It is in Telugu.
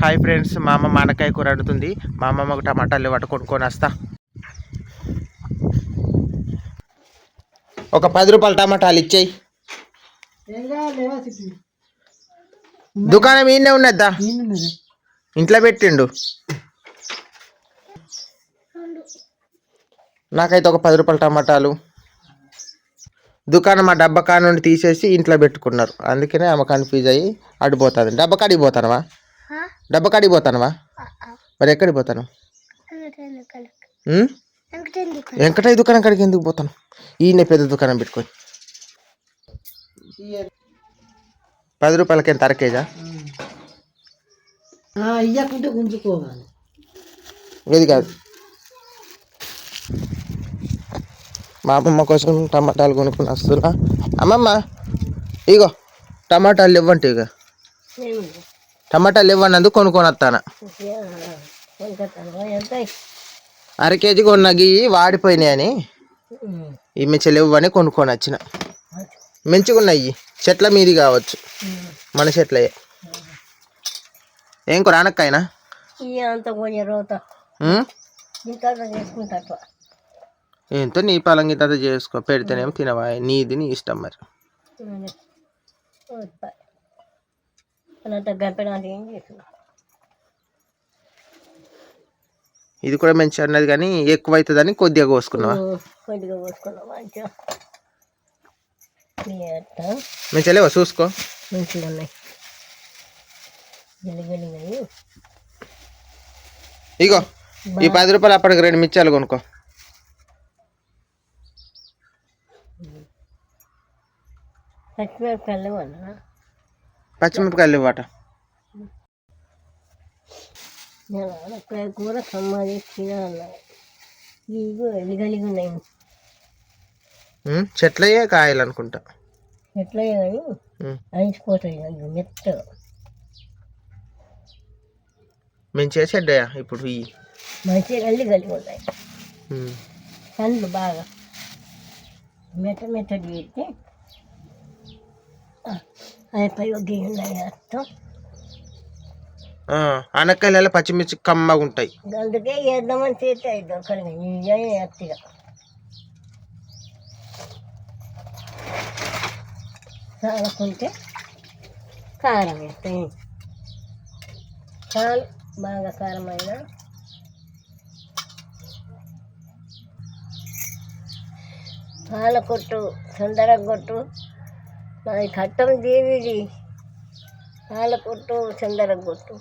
హాయ్ ఫ్రెండ్స్, మా అమ్మ మానకాయ కూర వండుతుంది. మా అమ్మమ్మకు టమాటాలు కొనుక్కొని వస్తా. ఒక 10 రూపాయల టమాటాలు ఇచ్చేయి. దుకాణం ఈయనే ఉన్నద్దా, ఇంట్లో పెట్టిండు. నాకైతే ఒక 10 రూపాయల టమాటాలు. దుకాణం ఆ డబ్బా కాడ నుండి తీసేసి ఇంట్లో పెట్టుకున్నారు. అందుకనే ఆమె కన్ఫ్యూజ్ అయ్యి అడిపోతుంది. డబ్బా కాడికి పోతానవా? డబ్బా కాడికి పోతానవా? మరి ఎక్కడికి పోతాను? వెంకటయ్య దుకాణం కాడికి ఎందుకు పోతాను? ఈయన పెద్ద దుకాణం పెట్టుకొని 10 రూపాయలకి ఎంత అరకేజా? ఇయ్యకుంటే గుంజుకోవాలి. ఇది కాదు, మా అమ్మమ్మ కోసం టమాటాలు కొనుక్కుని వస్తున్నా. అమ్మమ్మ ఇగో టమాటాలు ఇవ్వండి. ఇక టమాటాలు ఇవ్వనందుకు కొనుక్కొని వస్తాను. అరకేజీ కొన్నగి వాడిపోయినాయని ఈ మించలు ఇవ్వని కొనుక్కొని వచ్చిన. మంచిగా ఉన్నాయి, చెట్ల మీది కావచ్చు, మన చెట్లయే. ఏం కూర? అనక్కైనా ఎంతో నీ పలంగి తాత చేసుకో, పెడితేనేమో తినవా, నీది నీ ఇష్టం. మరి ఇది కూడా మంచిగా అన్నది, కానీ ఎక్కువ అవుతుందని కొద్దిగా కోసుకున్నావా? మంచిగా లేవా? చూసుకో. ఇగో ఈ 10 రూపాయలు అప్పటికి 2 మిర్చాలు కొనుక్కో. పచ్చిమిరపకాయలు ఇవ్వట. కూర సమ్మాది ఉన్నాయి. చెట్లయ్యే కాయలు అనుకుంటా. చెట్లయ్యే కానీ అనిసిపోతాయి మెత్తగా. మంచిగా చెడ్డయా? ఇప్పుడు ఈ మంచిగా కలిగి ఉన్నాయి. పండ్లు బాగా మెత్తడి చేస్తే అయిపోయి ఉన్నాయి. అర్థం అనకాయలలో పచ్చిమిర్చి కమ్మగా ఉంటాయి. అందుకే వేద్దామని చేస్తే అయిద్దాం కలిగి ఎత్తిగా చాలకుంటే కారం వేస్తాయి. చాలు బాగా కారమైన పాల కొట్టు, తొందరగా కొట్టు. అది కట్టం దేవిది. పాల కొట్టు, తొందరగా కొట్టు.